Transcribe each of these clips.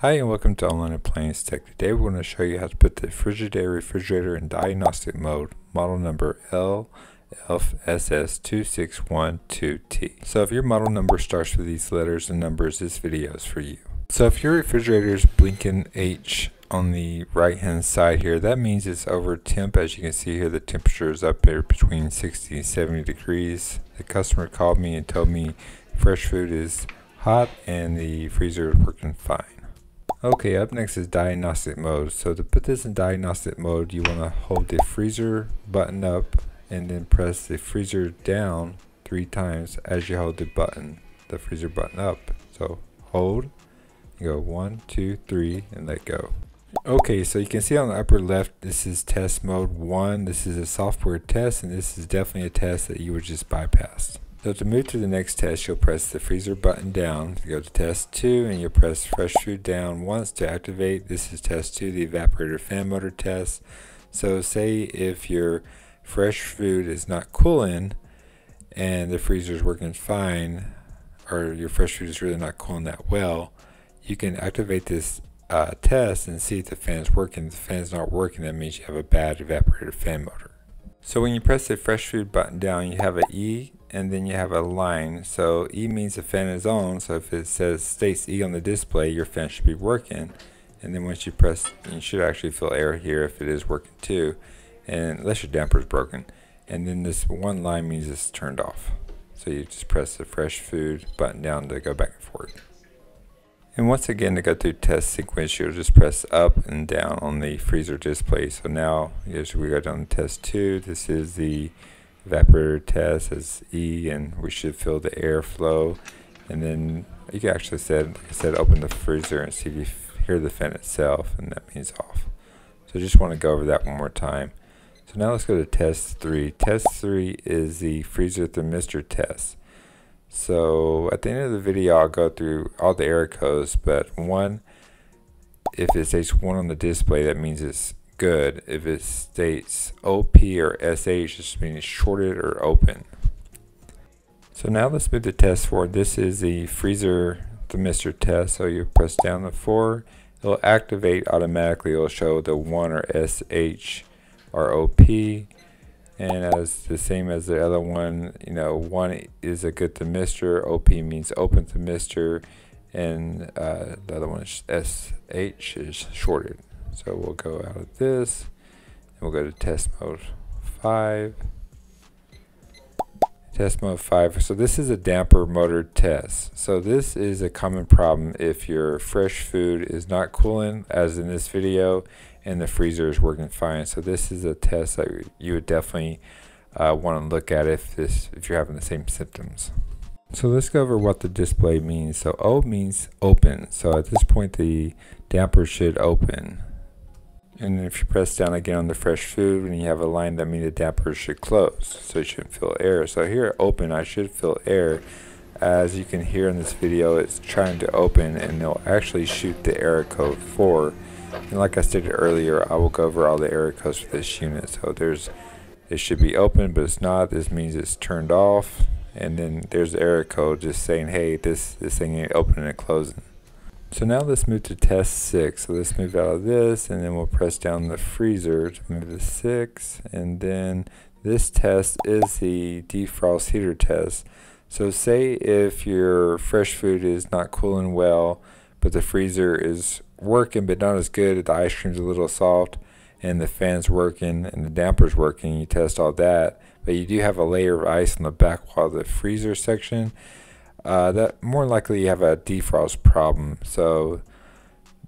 Hi and welcome to Online Appliance Tech. Today we're going to show you how to put the Frigidaire refrigerator in diagnostic mode, model number LFSS2612T. So if your model number starts with these letters and numbers, this video is for you. So if your refrigerator is blinking H on the right hand side here, that means it's over temp. As you can see here, the temperature is up there between 60 and 70 degrees. The customer called me and told me fresh food is hot and the freezer is working fine. Okay, up next is diagnostic mode. So to put this in diagnostic mode, you want to hold the freezer button up and then press the freezer down 3 times as you hold the freezer button up. So hold, you go 1, 2, 3, and let go. Okay, so you can see on the upper left, this is test mode 1. This is a software test, and this is definitely a test that you would just bypass. So to move to the next test, you'll press the freezer button down to go to test 2, and you'll press fresh food down once to activate. This is test 2, the evaporator fan motor test. So say if your fresh food is not cooling and the freezer is working fine, or your fresh food is really not cooling that well, you can activate this test and see if the fan is working. If the fan is not working, that means you have a bad evaporator fan motor. So when you press the fresh food button down, you have an E and then you have a line. So E means the fan is on, so if it states E on the display, your fan should be working. And then once you press, you should actually feel air here if it is working too, and unless your damper is broken. And then this one line means it's turned off. So you just press the fresh food button down to go back and forth. And once again, to go through test sequence, you'll just press up and down on the freezer display. So now as we go down to test 2, this is the evaporator test as E, and we should feel the air flow. And then you can actually like I said, open the freezer and see if you hear the fan itself, and that means off. So just want to go over that one more time. So now let's go to test 3. Test 3 is the freezer thermistor test. So at the end of the video, I'll go through all the error codes, but if it states 1 on the display, that means it's good. If it states OP or SH, it just means shorted or open. So now let's move to test 4. This is the freezer thermistor test. So you press down the 4, it'll activate automatically. It'll show the 1 or SH or OP. And as the same as the other one, 1 is a good thermistor, OP means open thermistor, and the other one is SH is shorted. So we'll go out of this, and we'll go to test mode 5. Test mode 5. So this is a damper motor test. So this is a common problem if your fresh food is not cooling, as in this video, and the freezer is working fine. So this is a test that you would definitely want to look at if you're having the same symptoms. So let's go over what the display means. So O means open. So at this point, the damper should open. And if you press down again on the fresh food and you have a line, that means the damper should close, so you shouldn't feel air. So here open, I should feel air. As you can hear in this video, it's trying to open, and it'll actually shoot the error code 4. And like I stated earlier, I will go over all the error codes for this unit. So it should be open, but it's not. This means it's turned off. And then there's the error code just saying, hey, this thing ain't opening and closing. So now let's move to test 6. So let's move out of this, and then we'll press down the freezer to move to 6. And then this test is the defrost heater test. So say if your fresh food is not cooling well, but the freezer is working but not as good, the ice cream's a little soft, and the fan's working and the damper's working, you test all that, but you do have a layer of ice on the back wall of the freezer section, that more likely you have a defrost problem. So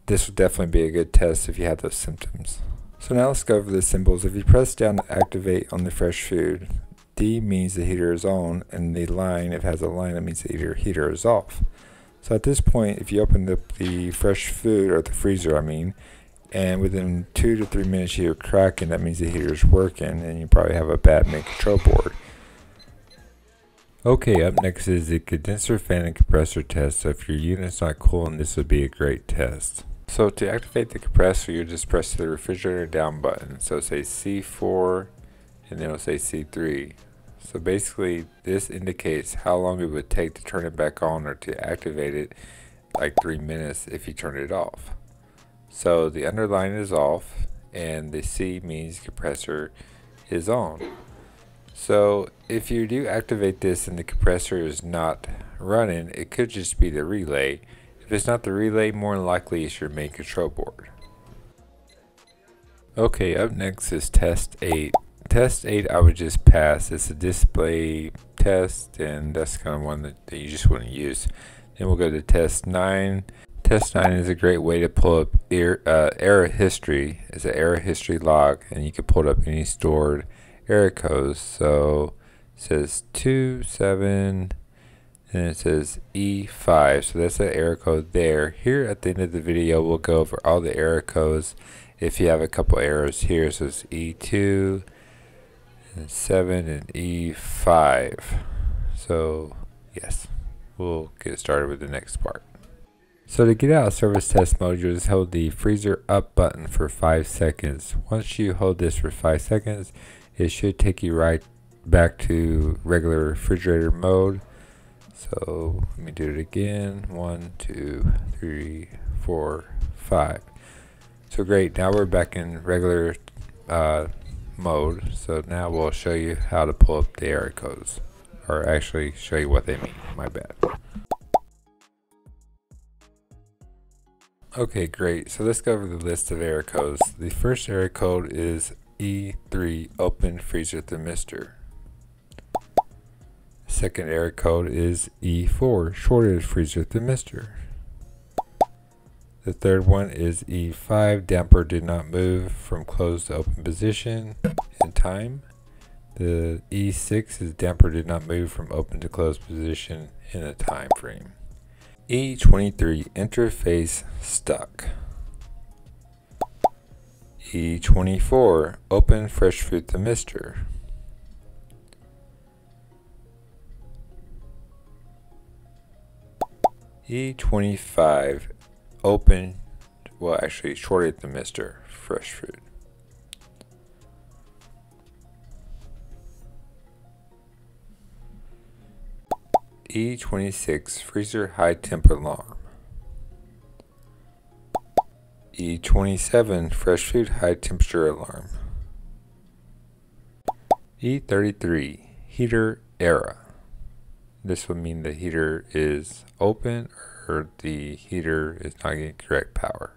this would definitely be a good test if you have those symptoms. So now let's go over the symbols. If you press down to activate on the fresh food, D means the heater is on, and the line, if it has a line, that means the heater is off. So at this point, if you open the fresh food, or the freezer I mean, and within 2 to 3 minutes you hear cracking, that means the heater is working, and you probably have a bad main control board. Okay, up next is the condenser fan and compressor test. So if your unit's not cooling, this would be a great test. So to activate the compressor, you just press the refrigerator down button. So say C4, and then it'll say C3. So basically, this indicates how long it would take to turn it back on or to activate it. like 3 minutes if you turn it off. So the underline is off and the C means compressor is on. So if you do activate this and the compressor is not running, it could just be the relay. If it's not the relay, more than likely it's your main control board. Okay, up next is test 8. Test 8 I would just pass. It's a display test and that's kind of one that you just wouldn't use. Then we'll go to test 9. Test 9 is a great way to pull up error history. It's an error history log and you can pull up any stored error codes. So it says 27 and it says E5, so that's the error code there. Here at the end of the video we'll go over all the error codes. If you have a couple errors here, so it's E2 and 7 and E5. So yes, we'll get started with the next part. So to get out of service test mode, you just hold the freezer up button for 5 seconds. Once you hold this for 5 seconds, it should take you right back to regular refrigerator mode. So let me do it again. 1, 2, 3, 4, 5. So great, now we're back in regular mode. So now we'll show you how to pull up the error codes, or actually show you what they mean. My bad. Okay, great. So let's go over the list of error codes. The first error code is E3, open freezer thermistor. Second error code is E4, shorted freezer thermistor. The third one is E5, damper did not move from closed to open position in time. The E6 is damper did not move from open to closed position in a time frame. E23, interface stuck. E24, open fresh fruit thermistor. E25, open, well actually shorted thermistor, fresh fruit. E26, freezer high temp alarm. E27, fresh food high temperature alarm. E33, heater error. This would mean the heater is open or the heater is not getting correct power.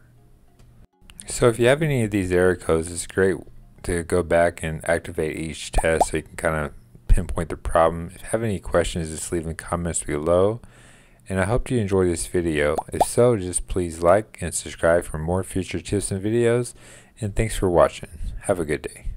So if you have any of these error codes, it's great to go back and activate each test so you can kind of pinpoint the problem. If you have any questions, just leave in the comments below. And I hope you enjoyed this video. If so, just please like and subscribe for more future tips and videos. And thanks for watching. Have a good day.